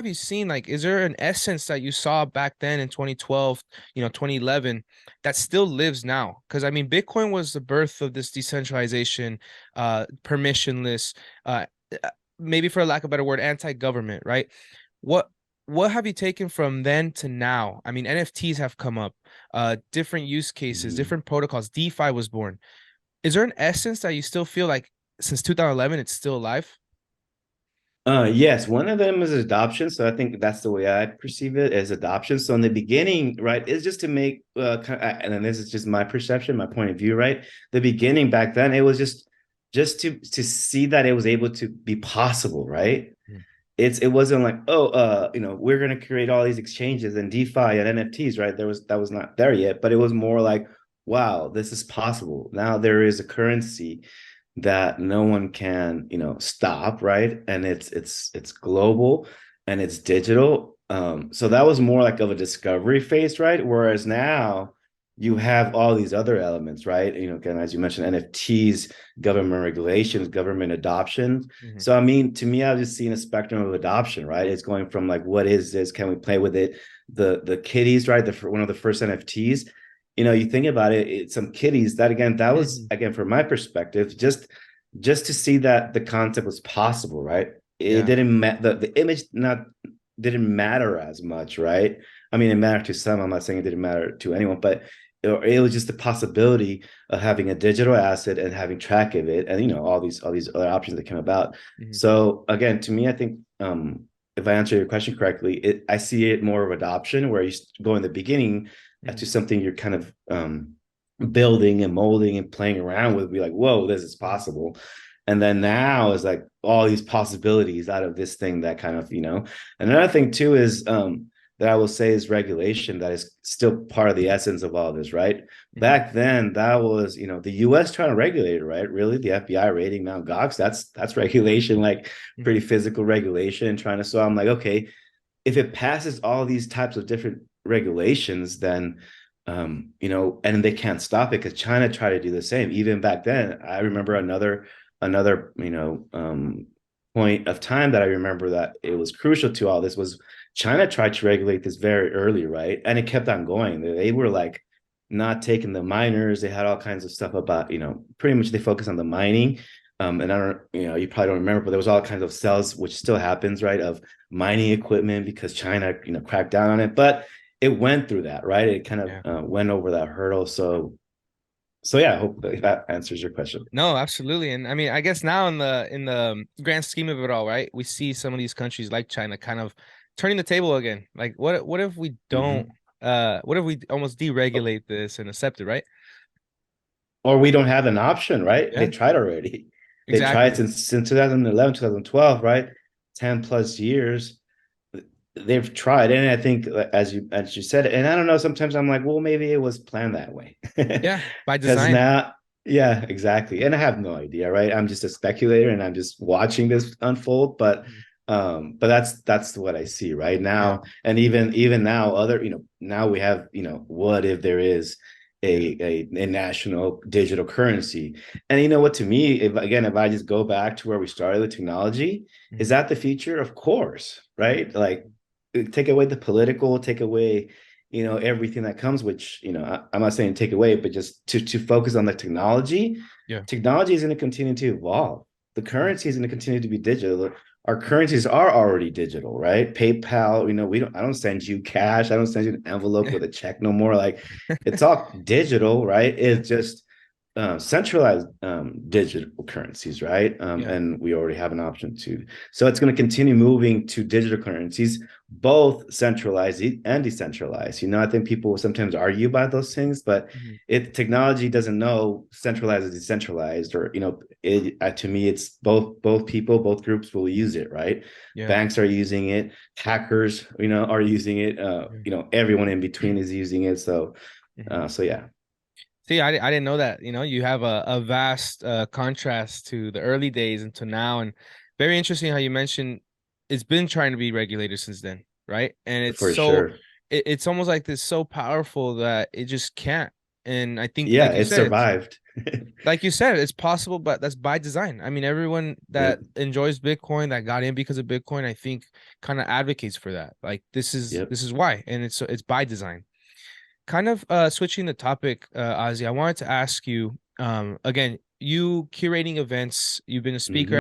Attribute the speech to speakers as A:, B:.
A: have you seen, like, is there an essence that you saw back then in 2012, 2011 that still lives now? Because I mean, Bitcoin was the birth of this decentralization, permissionless, uh, maybe for a lack of a better word, anti-government, right? What what have you taken from then to now? I mean, NFTs have come up, different use cases,
B: Mhm.
A: different protocols. DeFi was born. Is there an essence that you still feel like since 2011 it's still alive?
B: Yes, one of them is adoption. So I think that's the way I perceive it as adoption. So in the beginning, right, it's just to make, and then this is just my perception, my point of view, right? The beginning back then, it was just to see that it was able to be possible, right?
A: Mhm.
B: It wasn't like, oh, we're gonna create all these exchanges and DeFi and NFTs, right? That was not there yet, but it was more like, wow, this is possible. Now there is a currency that no one can, stop, right? And it's global and it's digital. So that was more like of a discovery phase, right? Whereas now you have all these other elements, right? Again, as you mentioned, NFTs, government regulations, government adoption.
A: Mhm.
B: So I mean, to me, I've just seen a spectrum of adoption, right? It's going from like, what is this? Can we play with it? The kitties, right? One of the first NFTs. You think about it, it's some kitties that again, that was
A: Mhm.
B: again from my perspective, just to see that the concept was possible, right? It
A: Yeah.
B: didn't matter, the image not didn't matter as much, right? I mean, it mattered to some. I'm not saying it didn't matter to anyone, but it was just the possibility of having a digital asset and having track of it, and all these other options that came about.
A: Mhm.
B: So again, to me, I think if I answer your question correctly, I see it more of adoption where you go in the beginning to
A: Mhm.
B: something you're kind of building and molding and playing around with, be like, whoa, this is
A: Mhm.
B: possible. And then now is like all these possibilities out of this thing that kind of, another thing too is that I will say is regulation that is still part of the essence of all this, right?
A: Mhm.
B: Back then, that was, the US trying to regulate it, right? Really, the FBI raiding Mount Gox, that's regulation, like
A: Mhm.
B: pretty physical regulation, trying to. So I'm like, okay, if it passes all these types of different regulations, then and they can't stop it because China tried to do the same. Even back then, I remember another point of time that I remember that it was crucial to all this was China tried to regulate this very early, right? And it kept on going. They were like not taking the miners. They had all kinds of stuff about, pretty much they focus on the mining. And I don't, you probably don't remember, but there was all kinds of cells, which still happens, right? Of mining equipment because China, cracked down on it. But it went through that, right? It kind of
A: Yeah.
B: went over that hurdle. So yeah, I hope that answers your question.
A: No, absolutely. And I mean, I guess now in the grand scheme of it all, right? We see some of these countries like China kind of turning the table again. Like what if we don't
B: Mm-hmm.
A: what if we almost deregulate this and accept it, right?
B: Or we don't have an option, right? They
A: Yeah,
B: tried already. They tried
A: exactly.
B: since 2011, 2012, right? 10 plus years. They've tried. And I think as you said, and I don't know, sometimes I'm like, well, maybe it was planned that way.
A: Yeah, by
B: Because
A: design.
B: now, yeah, exactly. And I have no idea, right? I'm just a speculator and I'm just watching this unfold.
A: Mhm.
B: But that's what I see right
A: Yeah,
B: now. And even now, now we have, what if there is
A: yeah.
B: a national digital currency? And you know what, to me, if I just go back to where we started with technology, is
A: Mhm.
B: that the future? Of course, right? Like take away the political, take away, everything that comes, which, I'm not saying take away, but just to focus on the technology.
A: Yeah.
B: Technology is going to continue to evolve. The
A: Mhm.
B: currency is going to continue to be digital. Our currencies are already digital, right? PayPal, I don't send you cash. I don't send you an envelope with a check no more. Like it's all digital, right?
A: Yeah.
B: It's just centralized digital currencies, right?
A: Yeah.
B: And we already have an option to. So it's going to continue moving to digital currencies, both centralized and decentralized. I think people will sometimes argue about those things, but
A: Mhm.
B: if technology doesn't know centralized or decentralized, or to me, it's both people, both groups will use it, right?
A: Yeah.
B: Banks are using it, hackers, are using it.
A: Yeah.
B: Everyone in between is using it. So,
A: Mhm.
B: so yeah,
A: See, I didn't know that. You have a vast contrast to the early days until now, and very interesting how you mentioned it's been trying to be regulated since then, right? And
B: for sure.
A: it's almost like this so powerful that it just can't. And I think,
B: Yeah,
A: like you
B: it
A: said,
B: survived.
A: Like you said, it's possible, but that's by design. I mean, everyone that
B: Yep.
A: enjoys Bitcoin, that got in because of Bitcoin, I think kind of advocates for that. Like
B: Yep.
A: this is why, and it's by design. Kind of switching the topic, Ozzy, I wanted to ask you again, you curating events, you've been a speaker
B: Hmm.